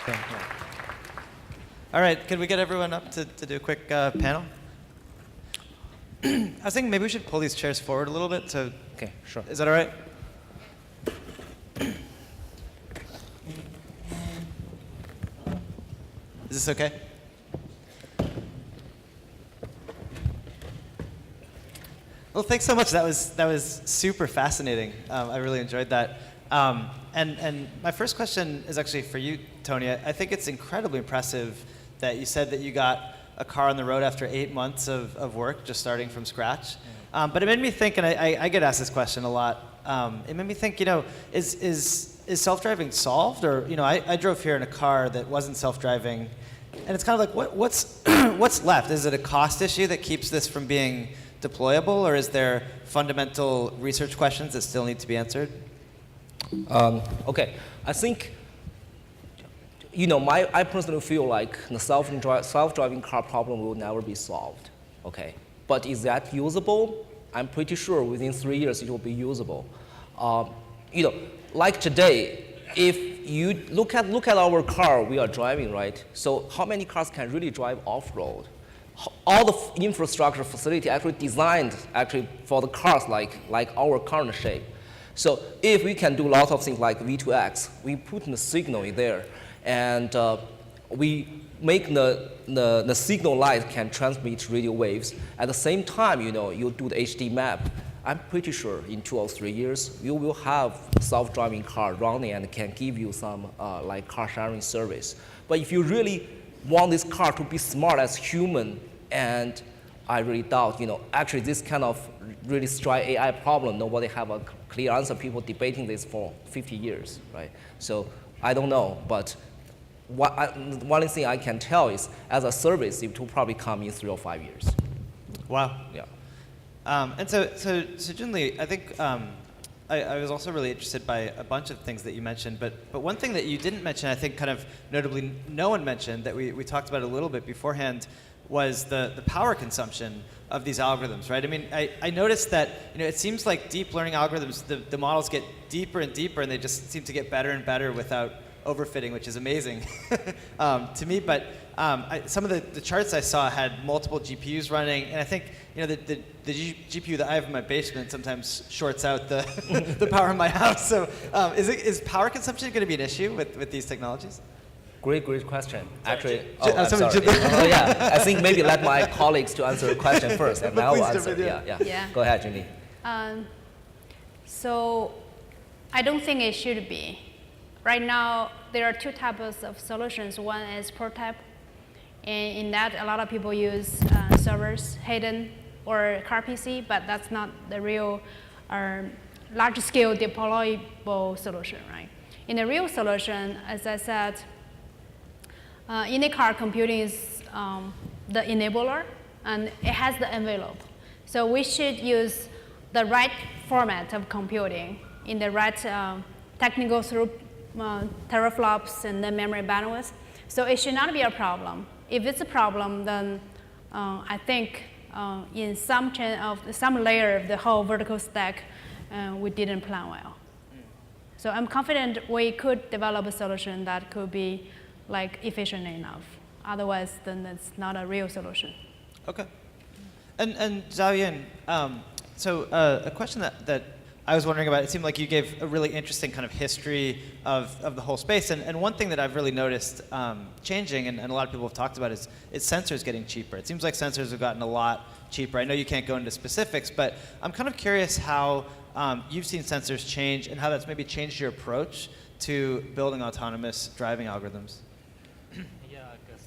Okay. All right, could we get everyone up to do a quick panel? I was thinking maybe we should pull these chairs forward a little bit. So, Okay, sure. Is that all right? Is this okay? Well, thanks so much. That was super fascinating. I really enjoyed that. And my first question is actually for you, Tony. I think it's incredibly impressive that you said that you got a car on the road after 8 months of work, just starting from scratch. But it made me think, and I get asked this question a lot. It made me think, is self-driving solved? Or, I drove here in a car that wasn't self-driving, and it's kind of like, what's what's left? Is it a cost issue that keeps this from being deployable, or is there fundamental research questions that still need to be answered? Okay, I think, I personally feel like the self-driving car problem will never be solved. Okay, but is that usable? I'm pretty sure within 3 years it will be usable. Like today, if you look at our car we are driving, right? So how many cars can really drive off-road? All the infrastructure facility actually designed for the cars like our current shape. So if we can do lots of things like V2X, we put the signal in there, and we make the signal light can transmit radio waves. At the same time, you do the HD map. I'm pretty sure in 2 or 3 years, you will have self-driving car running and can give you some like car sharing service. But if you really want this car to be smart as human, and I really doubt, actually this kind of really strict AI problem, nobody have a clear answer. People debating this for 50 years, right? So I don't know, but one thing I can tell is, as a service, it will probably come in 3 or 5 years. Wow. Yeah. And so Junli, I think I was also really interested by a bunch of things that you mentioned, but one thing that you didn't mention, I think kind of notably no one mentioned, that we talked about a little bit beforehand, was the power consumption of these algorithms, right? I mean, I noticed that it seems like deep learning algorithms, the models get deeper and deeper, and they just seem to get better and better without overfitting, which is amazing to me. But some of the charts I saw had multiple GPUs running, and I think the GPU that I have in my basement sometimes shorts out the the power in my house. So is power consumption going to be an issue with these technologies? Great question. Actually, I'm sorry. Yeah, I think maybe let my colleagues to answer the question first, and I will answer. Yeah. Go ahead, Julie. So I don't think it should be. Right now, there are 2 types of solutions. One is prototype, and in that, a lot of people use servers, hidden, or car PC, but that's not the real large-scale deployable solution, right? In the real solution, as I said, in-car computing is the enabler, and it has the envelope. So we should use the right format of computing in the right technical teraflops and the memory bandwidth. So it should not be a problem. If it's a problem, then I think in some layer of the whole vertical stack, we didn't plan well. So I'm confident we could develop a solution that could be efficient enough. Otherwise, then it's not a real solution. Okay. And Xiaoyan, so a question that I was wondering about, it seemed like you gave a really interesting kind of history of the whole space. And one thing that I've really noticed changing, and a lot of people have talked about, is sensors getting cheaper. It seems like sensors have gotten a lot cheaper. I know you can't go into specifics, but I'm kind of curious how you've seen sensors change and how that's maybe changed your approach to building autonomous driving algorithms. Yeah, I guess.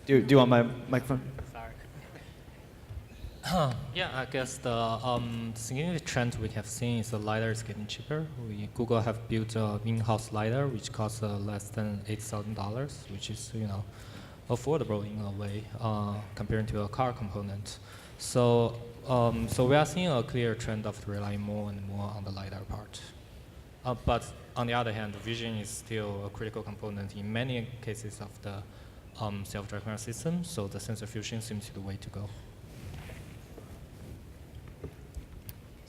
Sorry. Do you want my microphone? Yeah, I guess the significant trend we have seen is the LiDAR is getting cheaper. Google have built an in-house LiDAR which costs less than $8,000, which is affordable in a way compared to a car component. So we are seeing a clear trend of relying more and more on the LiDAR part. But on the other hand, vision is still a critical component in many cases of the self-driving system. So the sensor fusion seems to be the way to go.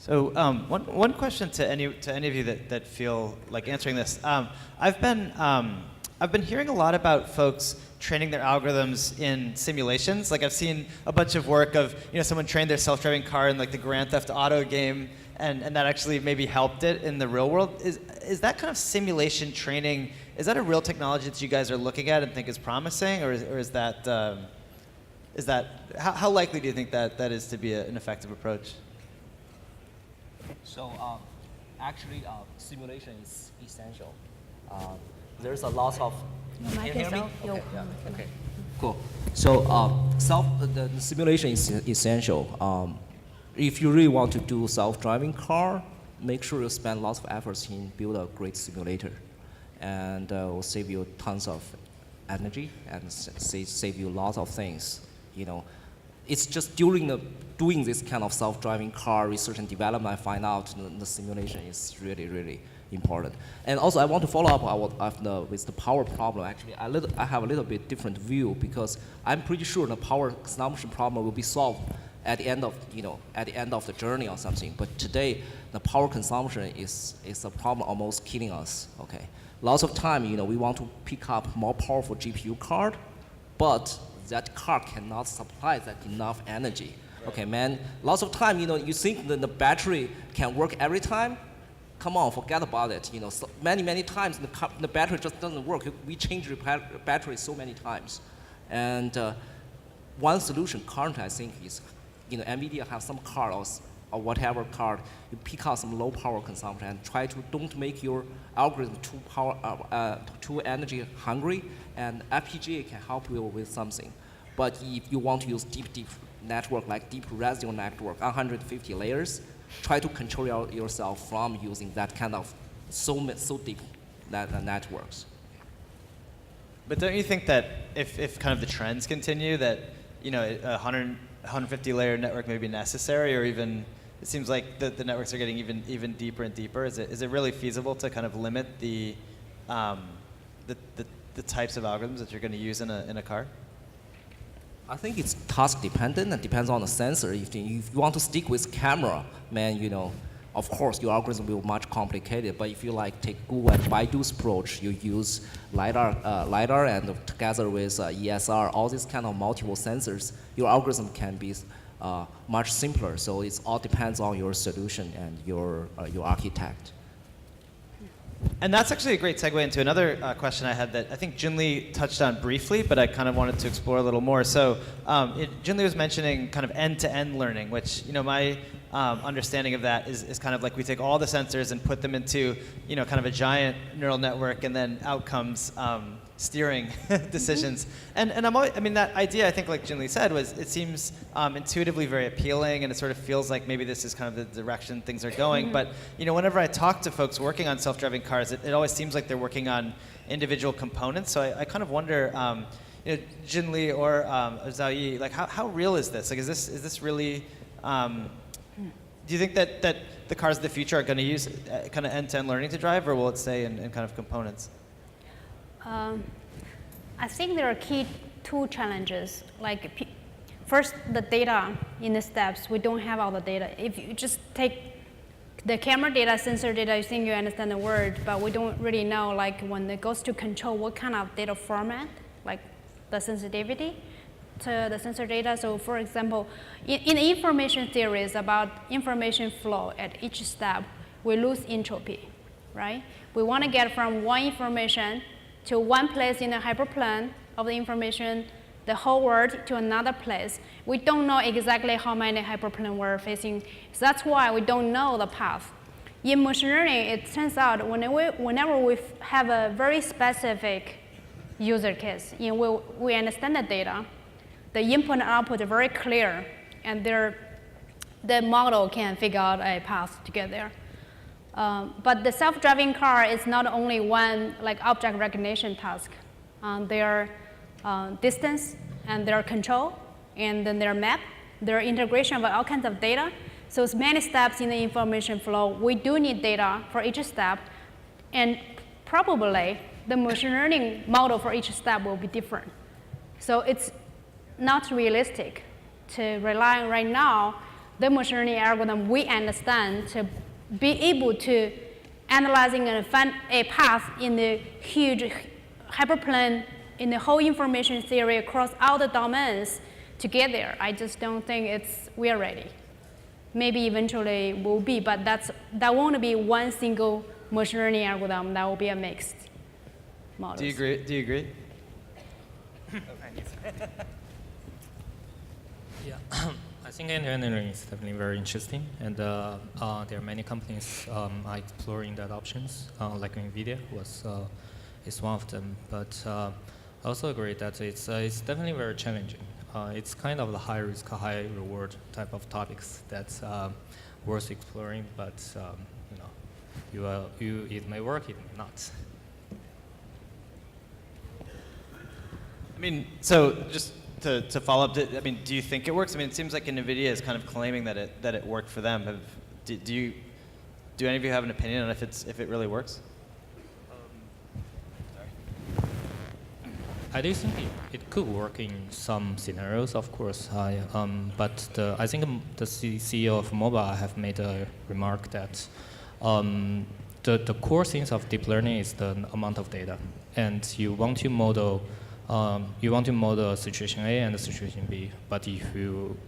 So one question to any of you that feel like answering this. I've been hearing a lot about folks training their algorithms in simulations. Like I've seen a bunch of work of someone trained their self-driving car in like the Grand Theft Auto game, and that actually maybe helped it in the real world. Is that kind of simulation training? Is that a real technology that you guys are looking at and think is promising, or is that how likely do you think that is to be an effective approach? So actually, simulation is essential. There's a lot of. Can you hear me? Okay. Yeah. Okay. Cool. So the simulation is essential. If you really want to do self-driving car, make sure you spend lots of efforts in build a great simulator, and will save you tons of energy and save you lots of things. It's just during doing this kind of self-driving car research and development, I find out the simulation is really, really important. And also, I want to follow up with the power problem. Actually, I have a little bit different view because I'm pretty sure the power consumption problem will be solved at the end of the journey or something. But today, the power consumption is a problem almost killing us. Okay, lots of time, we want to pick up more powerful GPU card, but that car cannot supply that enough energy. Okay, man, lots of time, you think that the battery can work every time? Come on, forget about it. So many times the battery just doesn't work. We change the battery so many times. And one solution currently, I think, is, NVIDIA has some card or whatever card, you pick out some low power consumption and try to don't make your algorithm too energy hungry, and FPGA can help you with something. But if you want to use deep network, like deep residual network, 150 layers, try to control yourself from using that kind of so deep networks. But don't you think that if kind of the trends continue, that a 150 layer network may be necessary, or even it seems like the networks are getting even deeper and deeper? Is it really feasible to kind of limit the types of algorithms that you're going to use in a car? I think it's task dependent and depends on the sensor. If you want to stick with camera, man, of course your algorithm will be much complicated. But if you take Google and Baidu's approach, you use LiDAR and together with ESR, all these kind of multiple sensors, your algorithm can be much simpler. So it all depends on your solution and your architect. And that's actually a great segue into another question I had that I think Junli touched on briefly, but I kind of wanted to explore a little more. So Junli was mentioning kind of end-to-end learning, which my understanding of that is kind of like we take all the sensors and put them into kind of a giant neural network, and then out comes steering decisions. And that idea, I think, like Junli said, it seems intuitively very appealing, and it sort of feels like maybe this is kind of the direction things are going. But whenever I talk to folks working on self-driving cars, it always seems like they're working on individual components. So I kind of wonder, Junli or Zhaoyi, like how real is this? Like, is this really? Do you think that the cars of the future are going to use kind of end-to-end learning to drive, or will it stay in kind of components? I think there are two challenges. Like, first, the data in the steps. We don't have all the data. If you just take the camera data, sensor data, you think you understand the word, but we don't really know, like, when it goes to control, what kind of data format, like the sensitivity to the sensor data. So, for example, in information theories about information flow at each step, we lose entropy, right? We want to get from one information to one place in the hyperplane of the information, the whole world to another place. We don't know exactly how many hyperplane we're facing. So that's why we don't know the path. In machine learning, it turns out whenever we have a very specific user case, we understand the data, the input and output are very clear, and the model can figure out a path to get there. But the self-driving car is not only one object recognition task. There are distance, and there are control, and then there are map. There are integration of all kinds of data. So it's many steps in the information flow. We do need data for each step, and probably the machine learning model for each step will be different. So it's not realistic to rely right now the machine learning algorithm we understand to be able to analyzing and find a path in the huge hyperplane in the whole information theory across all the domains to get there. I just don't think we are ready. Maybe eventually will be, but that won't be one single machine learning algorithm. That will be a mixed model. Do you agree? Do you agree? Yeah, I think end-to-end learning is definitely very interesting, and there are many companies are exploring that options, like NVIDIA is one of them. But I also agree that it's definitely very challenging. It's kind of the high risk, high reward type of topics that's worth exploring. But it may work, it may not. I mean, so just to follow up, I mean, do you think it works? I mean, it seems like NVIDIA is kind of claiming that it worked for them. Do any of you have an opinion on if it really works? I do think it could work in some scenarios, of course. But I think the CEO of mobile have made a remark that the core things of deep learning is the amount of data, and you want to model situation A and situation B. But if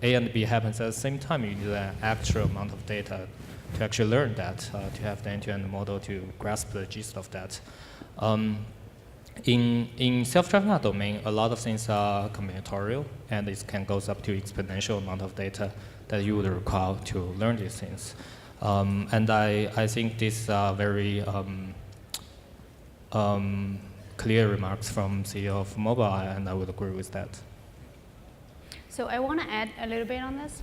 A and B happens at the same time, you need an extra amount of data to actually learn that, to have the end-to-end model to grasp the gist of that. In self-driving domain, a lot of things are combinatorial, and it can go up to exponential amount of data that you would require to learn these things. And I think these are very clear remarks from CEO of mobile, and I would agree with that. So I want to add a little bit on this.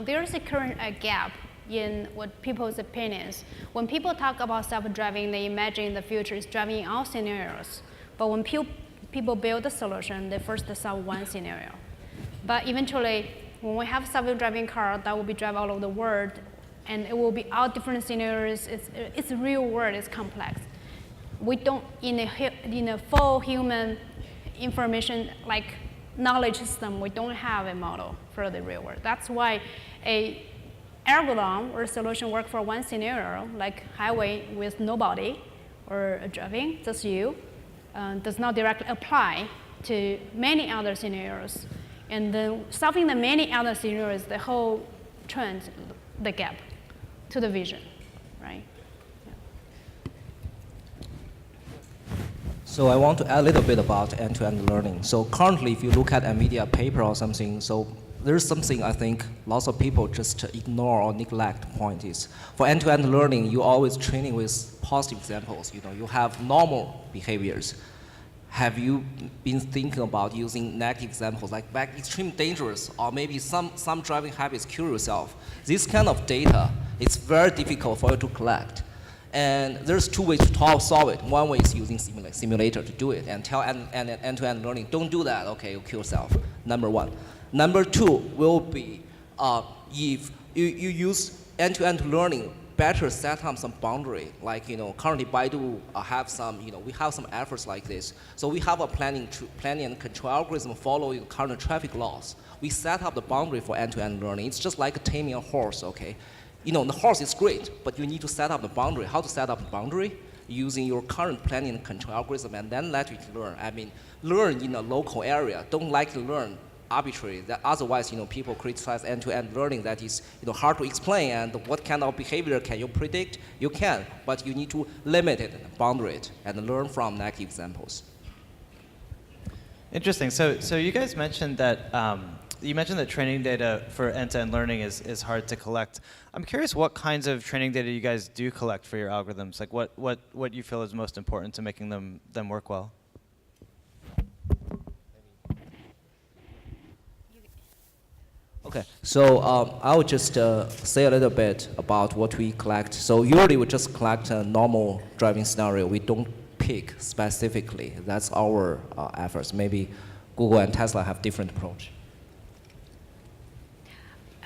There is a current gap in what people's opinions. When people talk about self-driving, they imagine the future is driving in all scenarios. But when people build a solution, they first solve one scenario. But eventually, when we have self-driving car that will be drive all over the world, and it will be all different scenarios, it's real world, it's complex. We don't, in a full human information, like knowledge system, we don't have a model for the real world. That's why a algorithm or solution work for one scenario, like highway with nobody, or driving, just you, does not directly apply to many other scenarios. And then solving the many other scenarios, the whole trend, the gap to the vision, right? So I want to add a little bit about end-to-end learning. So currently, if you look at NVIDIA paper or something, so there's something I think lots of people just ignore or neglect. Point is, for end-to-end learning, you always training with positive examples. You have normal behaviors. Have you been thinking about using negative examples, like back extreme dangerous, or maybe some driving habits kill yourself? This kind of data, it's very difficult for you to collect. And there's two ways to solve it. One way is using simulator to do it, and tell end-to-end learning, don't do that, okay, you kill yourself, number one. Number two will be if you use end-to-end learning, better set up some boundary. Like currently Baidu have some, we have some efforts like this. So we have a planning and control algorithm following current traffic laws. We set up the boundary for end-to-end learning. It's just like taming a horse, okay? The horse is great, but you need to set up the boundary. How to set up the boundary? Using your current planning and control algorithm, and then let it learn. I mean, learn in a local area. Don't like to learn arbitrary. That otherwise, people criticize end-to-end learning. That is, hard to explain. And what kind of behavior can you predict? You can, but you need to limit it, boundary it, and learn from negative examples. Interesting. So you guys mentioned that training data for end-to-end learning is hard to collect. I'm curious what kinds of training data you guys do collect for your algorithms. Like what you feel is most important to making them work well. Okay, so I'll just say a little bit about what we collect. So usually we just collect a normal driving scenario. We don't pick specifically. That's our efforts. Maybe Google and Tesla have different approach.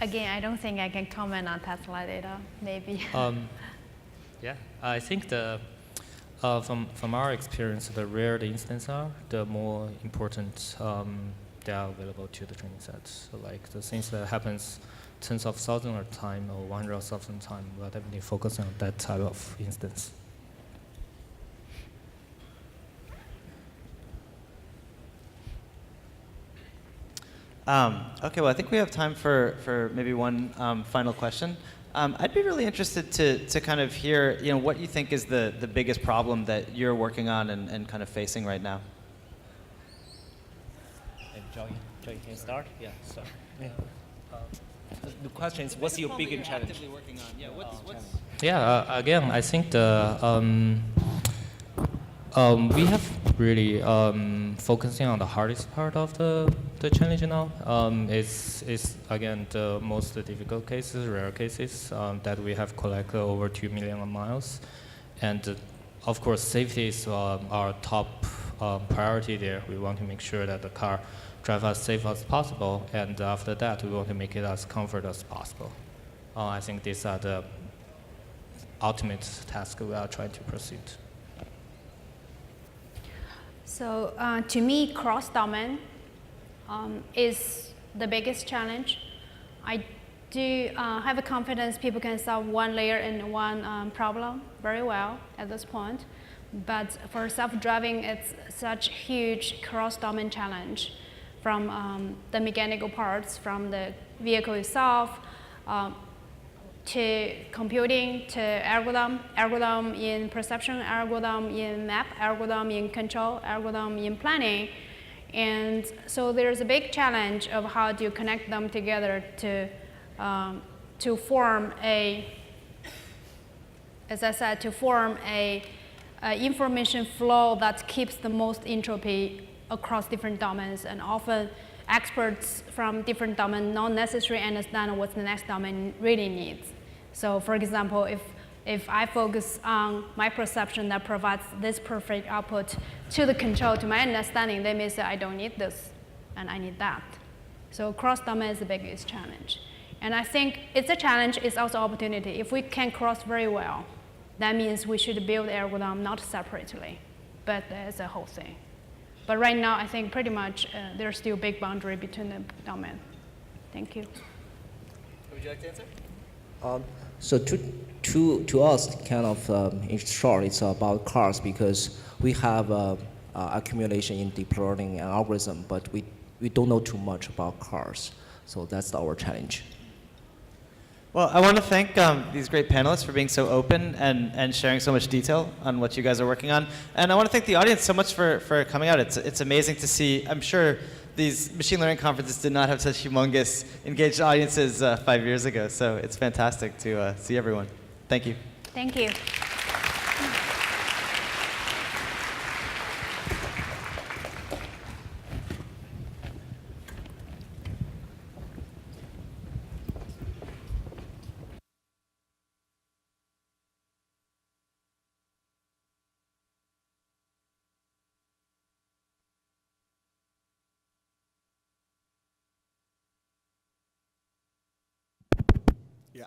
Again, I don't think I can comment on Tesla data, maybe. Yeah, I think from our experience, the rarer the instances are, the more important they are available to the training set. So like the things that happens tens of thousands of times or 100,000 times, we're definitely focusing on that type of instance. Okay, well, I think we have time for maybe one final question. I'd be really interested to kind of hear, what you think is the biggest problem that you're working on and kind of facing right now. Joey, can you start? Yeah, so. Yeah. The question is, what's your biggest challenge? Actively working on? Yeah, what's Yeah, again, I think we have really focusing on the hardest part of the challenge now. It's again the most difficult cases, rare cases that we have collected over 2 million miles, and of course safety is our top priority there. We want to make sure that the car drives as safe as possible, and after that we want to make it as comfortable as possible. I think these are the ultimate tasks we are trying to pursue. So to me, cross-domain is the biggest challenge. I do have a confidence people can solve one layer and one problem very well at this point. But for self-driving, it's such a huge cross-domain challenge from the mechanical parts, from the vehicle itself, to computing, to algorithm in perception, algorithm in map, algorithm in control, algorithm in planning. And so there's a big challenge of how do you connect them together to form a, as I said, to form a information flow that keeps the most entropy across different domains. And often experts from different domains not necessarily understand what the next domain really needs. So for example, if I focus on my perception that provides this perfect output to the control, to my understanding, they may say, I don't need this, and I need that. So cross-domain is the biggest challenge. And I think it's a challenge, it's also opportunity. If we can cross very well, that means we should build the algorithm not separately, but as a whole thing. But right now, I think pretty much there's still a big boundary between the domain. Thank you. Would you like to answer? So to us, kind of in short, it's about cars because we have accumulation in deep learning and algorithm, but we don't know too much about cars. So that's our challenge. Well, I want to thank these great panelists for being so open and sharing so much detail on what you guys are working on. And I want to thank the audience so much for coming out. It's amazing to see. I'm sure these machine learning conferences did not have such humongous engaged audiences 5 years ago. So it's fantastic to see everyone. Thank you. Thank you. Yeah.